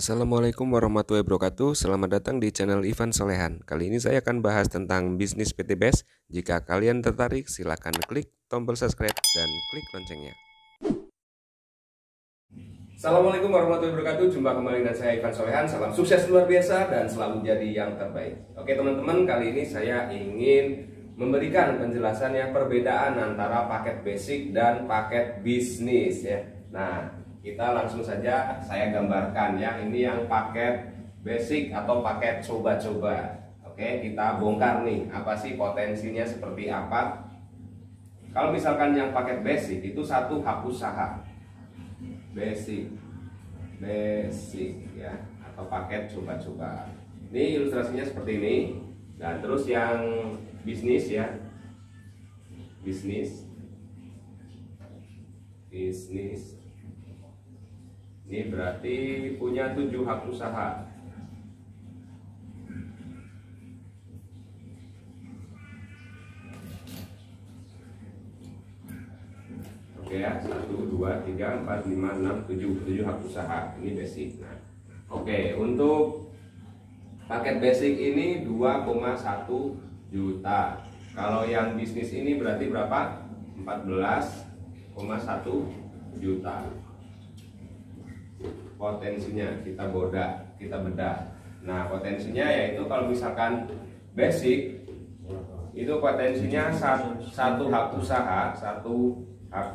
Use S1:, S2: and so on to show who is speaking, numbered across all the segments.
S1: Assalamualaikum warahmatullahi wabarakatuh. Selamat datang di channel Ivan Solehan. Kali ini saya akan bahas tentang bisnis PT BES. Jika kalian tertarik, silakan klik tombol subscribe dan klik loncengnya. Assalamualaikum warahmatullahi wabarakatuh. Jumpa kembali dengan saya Ivan Solehan. Salam sukses luar biasa dan selalu jadi yang terbaik. Oke teman-teman, kali ini saya ingin memberikan penjelasan yang perbedaan antara paket basic dan paket bisnis ya. Nah, kita langsung saja saya gambarkan ya. Ini yang paket basic atau paket coba-coba. Oke, kita bongkar nih apa sih potensinya seperti apa. Kalau misalkan yang paket basic itu satu hak usaha. Basic ya, atau paket coba-coba. Ini ilustrasinya seperti ini. Dan terus yang bisnis ya. Bisnis. Ini berarti punya 7 hak usaha. Oke ya, 1, 2, 3, 4, 5, 6, 7 hak usaha. Ini basic. Nah, oke, untuk paket basic ini 2,1 juta. Kalau yang bisnis ini berarti berapa? 14,1 juta. Potensinya kita bedah. Nah, potensinya yaitu kalau misalkan basic itu potensinya satu hak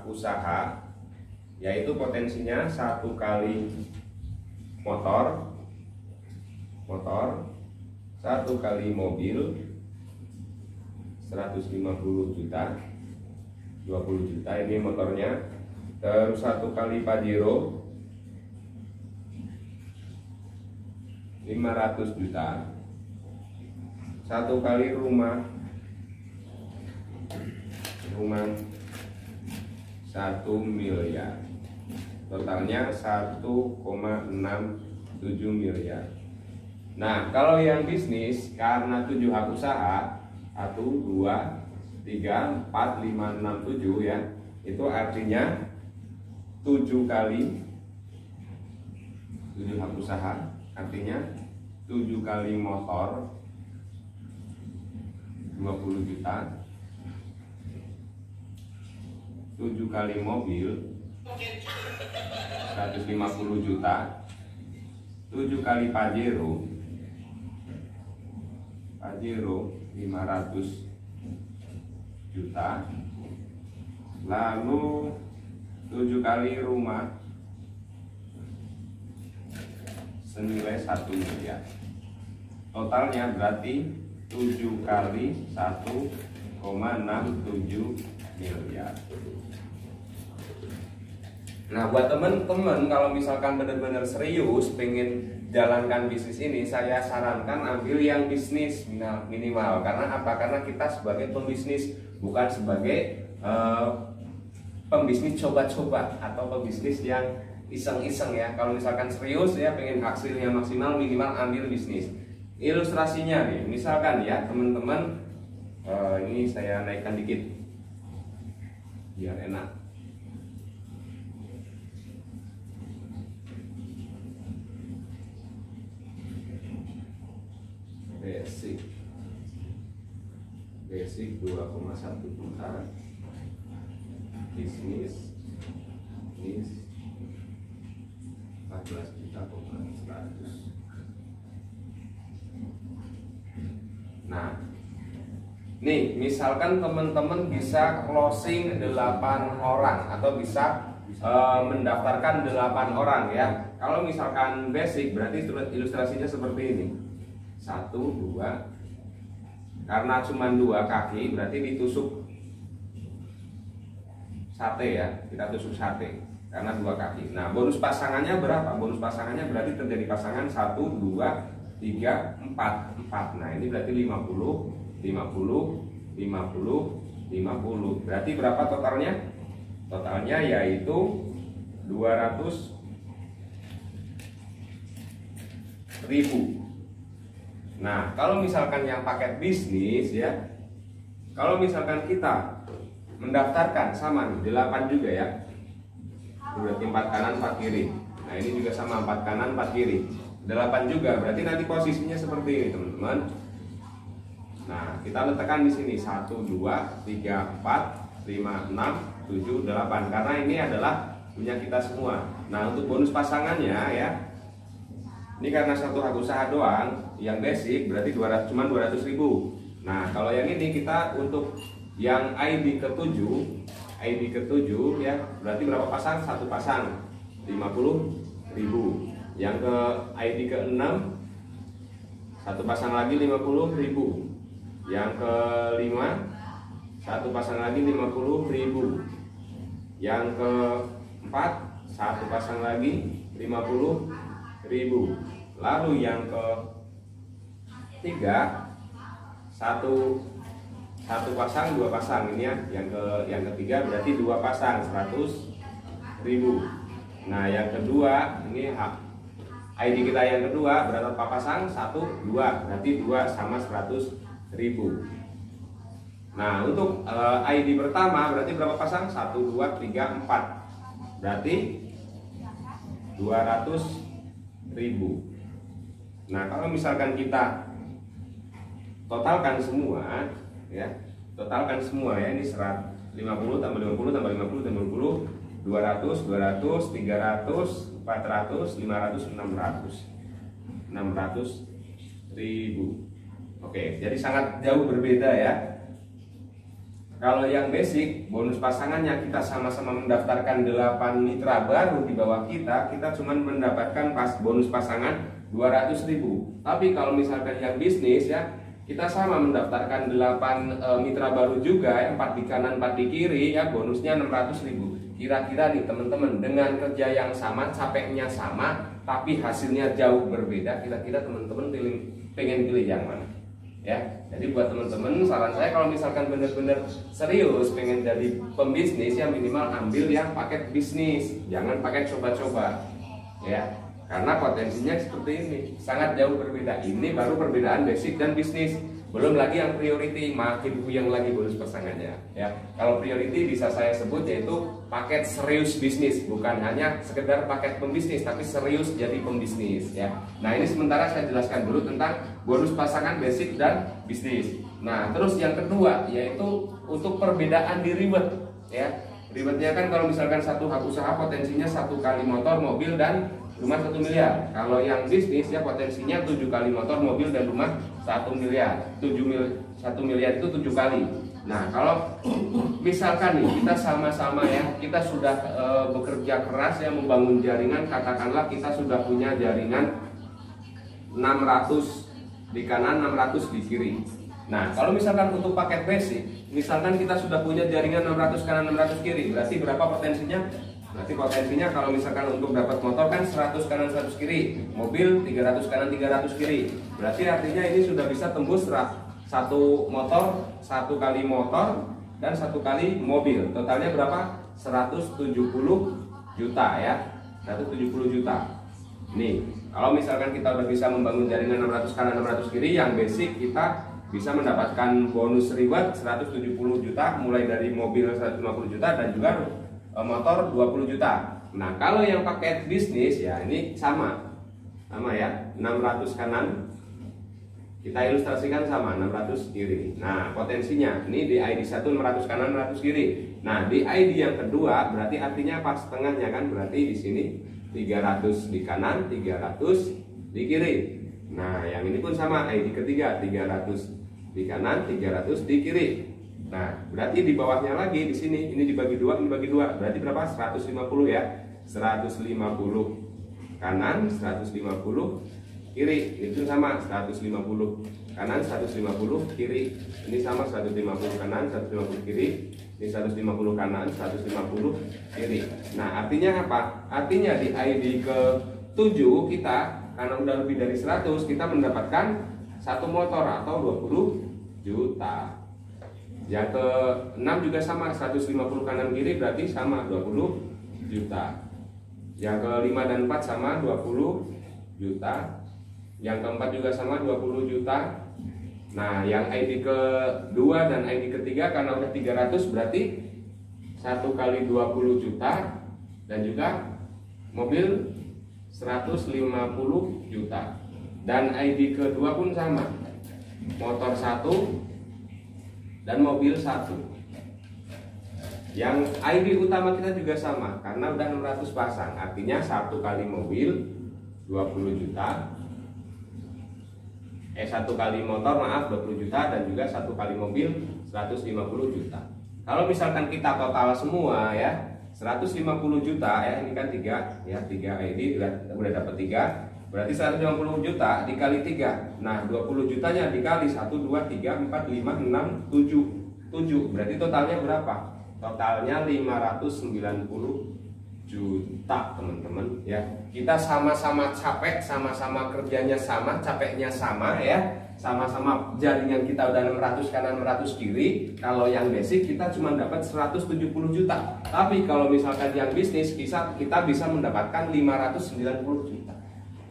S1: usaha, yaitu potensinya 1 kali motor, 1 kali mobil 150 juta, 20 juta ini motornya. Terus 1 kali Pajero 500 juta, 1 kali rumah 1 miliar, totalnya 1,67 miliar. Nah, kalau yang bisnis karena 7 hak usaha 1, 2, 3, 4, 5, 6, 7 ya, itu artinya 7 kali 7 hak usaha, artinya 7 kali motor 20 juta, 7 kali mobil 150 juta, 7 kali Pajero 500 juta, lalu 7 kali rumah senilai 1 miliar. Totalnya berarti 7 kali 1,67 miliar. Nah, buat temen-temen kalau misalkan benar-benar serius pengen jalankan bisnis ini, saya sarankan ambil yang bisnis minimal. Karena apa? Karena kita sebagai pembisnis, bukan sebagai pembisnis coba-coba atau pembisnis yang iseng-iseng ya. Kalau misalkan serius ya pengen hasilnya maksimal, minimal ambil bisnis. Ilustrasinya nih, misalkan ya teman-teman, ini saya naikkan dikit biar enak. Basic 2,1 juta, bisnis 14 juta 100. Nah, nih misalkan teman-teman bisa closing 8 orang atau bisa mendaftarkan 8 orang ya. Kalau misalkan basic berarti ilustrasinya seperti ini. 1, 2, karena cuma 2 kaki berarti ditusuk sate ya, kita tusuk sate karena 2 kaki. Nah, bonus pasangannya berapa? Bonus pasangannya berarti terjadi pasangan 1, 2, 3, 4. Nah, ini berarti 50, 50, 50, 50. Berarti berapa totalnya? Totalnya yaitu 200.000. Nah, kalau misalkan yang paket bisnis ya, kalau misalkan kita mendaftarkan sama nih 8 juga ya, berarti 4 kanan 4 kiri. Nah ini juga sama, 4 kanan 4 kiri, 8 juga, berarti nanti posisinya seperti ini teman-teman. Nah kita letakkan di sini 1, 2, 3, 4, 5, 6, 7, 8 karena ini adalah punya kita semua. Nah untuk bonus pasangannya ya, ini karena satu hak usaha doang yang basic berarti cuma 200.000. Nah kalau yang ini kita untuk yang ID ke-7 ya berarti berapa pasang? Satu pasang 50.000. Yang ke ID ke-6 satu pasang lagi 50.000. Yang ke-5 satu pasang lagi 50.000. Yang ke-4 satu pasang lagi 50.000. Lalu yang ke-3 satu pasang 2 pasang ini ya. Yang ketiga berarti 2 pasang 100.000. Nah yang kedua ini ID kita yang kedua berapa pasang? 1, 2 berarti 2 sama 100.000. Nah untuk ID pertama berarti berapa pasang? 1, 2, 3, 4 berarti 200.000. Nah kalau misalkan kita totalkan semua ya, ini 50 tambah 50 tambah 50 tambah 50 200, 300, 400, 500, 600.000. Oke, jadi sangat jauh berbeda ya. Kalau yang basic, bonus pasangannya kita sama-sama mendaftarkan 8 mitra baru di bawah kita cuma mendapatkan bonus pasangan 200.000. Tapi kalau misalkan yang bisnis ya, kita sama mendaftarkan 8 mitra baru juga, 4 di kanan 4 di kiri ya, bonusnya 600.000. Kira-kira nih teman-teman, dengan kerja yang sama, capeknya sama, tapi hasilnya jauh berbeda, kira-kira teman-teman pengen pilih yang mana? Ya, jadi buat teman-teman saran saya kalau misalkan benar-benar serius pengen jadi pembisnis ya minimal ambil yang paket bisnis, jangan paket coba-coba ya, karena potensinya seperti ini sangat jauh berbeda. Ini baru perbedaan basic dan bisnis, belum lagi yang priority, makin yang lagi bonus pasangannya ya. Kalau priority bisa saya sebut yaitu paket serius bisnis, bukan hanya sekedar paket pembisnis tapi serius jadi pembisnis ya. Nah ini sementara saya jelaskan dulu tentang bonus pasangan basic dan bisnis. Nah terus yang kedua yaitu untuk perbedaan di reward ya. Rewardnya kan kalau misalkan satu hak usaha potensinya 1 kali motor, mobil dan rumah 1 miliar. Kalau yang bisnis ya potensinya 7 kali motor, mobil dan rumah 1 miliar. 1 miliar itu 7 kali. Nah kalau misalkan nih kita sama-sama ya, kita sudah bekerja keras ya membangun jaringan, katakanlah kita sudah punya jaringan 600 di kanan, 600 di kiri. Nah kalau misalkan untuk paket basic, misalkan kita sudah punya jaringan 600 kanan 600 kiri, berarti berapa potensinya? Berarti potensinya kalau misalkan untuk dapat motor kan 100 kanan 100 kiri, mobil 300 kanan 300 kiri. Berarti artinya ini sudah bisa tembus satu motor, 1 kali motor dan 1 kali mobil. Totalnya berapa? 170 juta ya. 170 juta. Nih, kalau misalkan kita udah bisa membangun jaringan 600 kanan 600 kiri, yang basic kita bisa mendapatkan bonus reward 170 juta mulai dari mobil 150 juta dan juga motor 20 juta. Nah kalau yang paket bisnis ya ini sama ya, 600 kanan kita ilustrasikan sama 600 kiri. Nah potensinya ini di ID 1 600 kanan 600 kiri. Nah di ID yang kedua berarti artinya pas setengahnya kan, berarti di sini 300 di kanan 300 di kiri. Nah yang ini pun sama, ID ketiga 300 di kanan 300 di kiri. Nah, berarti di bawahnya lagi di sini ini dibagi 2, ini dibagi 2. Berarti berapa? 150 ya. 150 kanan, 150 kiri. Itu sama 150 kanan, 150 kiri. Ini sama 150 kanan, 150 kiri. Ini 150 kanan, 150 kiri. Nah, artinya apa? Artinya di ID ke-7 kita karena udah lebih dari 100, kita mendapatkan satu motor atau 20 juta. Yang ke-6 juga sama, 150 kanan kiri berarti sama 20 juta. Yang ke-5 dan 4 sama 20 juta. Yang ke-4 juga sama 20 juta. Nah, yang ID ke-2 dan ID ke-3 karena udah 300 berarti 1 kali 20 juta dan juga mobil 150 juta. Dan ID kedua pun sama, motor 1 dan mobil 1. Yang ID utama kita juga sama, karena udah 600 pasang, artinya 1 kali mobil 20 juta, 1 kali motor 20 juta, dan juga 1 kali mobil 150 juta. Kalau misalkan kita total semua ya 150 juta ya, ini kan 3 ya, 3 ID udah dapat 3, berarti 150 juta dikali 3. Nah 20 jutanya dikali 1, 2, 3, 4, 5, 6, 7, berarti totalnya berapa? Totalnya 590 juta teman-teman ya. Kita sama-sama capek, sama-sama kerjanya sama, capeknya sama ya, sama-sama jaringan kita udah 600 kanan 600 kiri. Kalau yang basic kita cuma dapat 170 juta, tapi kalau misalkan yang bisnis kita bisa mendapatkan 590 juta.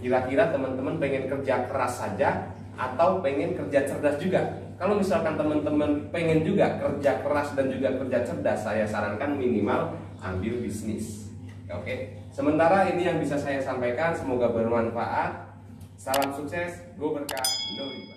S1: Kira-kira teman-teman pengen kerja keras saja atau pengen kerja cerdas juga? Kalau misalkan teman-teman pengen juga kerja keras dan juga kerja cerdas, saya sarankan minimal ambil bisnis. Oke, sementara ini yang bisa saya sampaikan, semoga bermanfaat. Salam sukses, go berkah, no riba.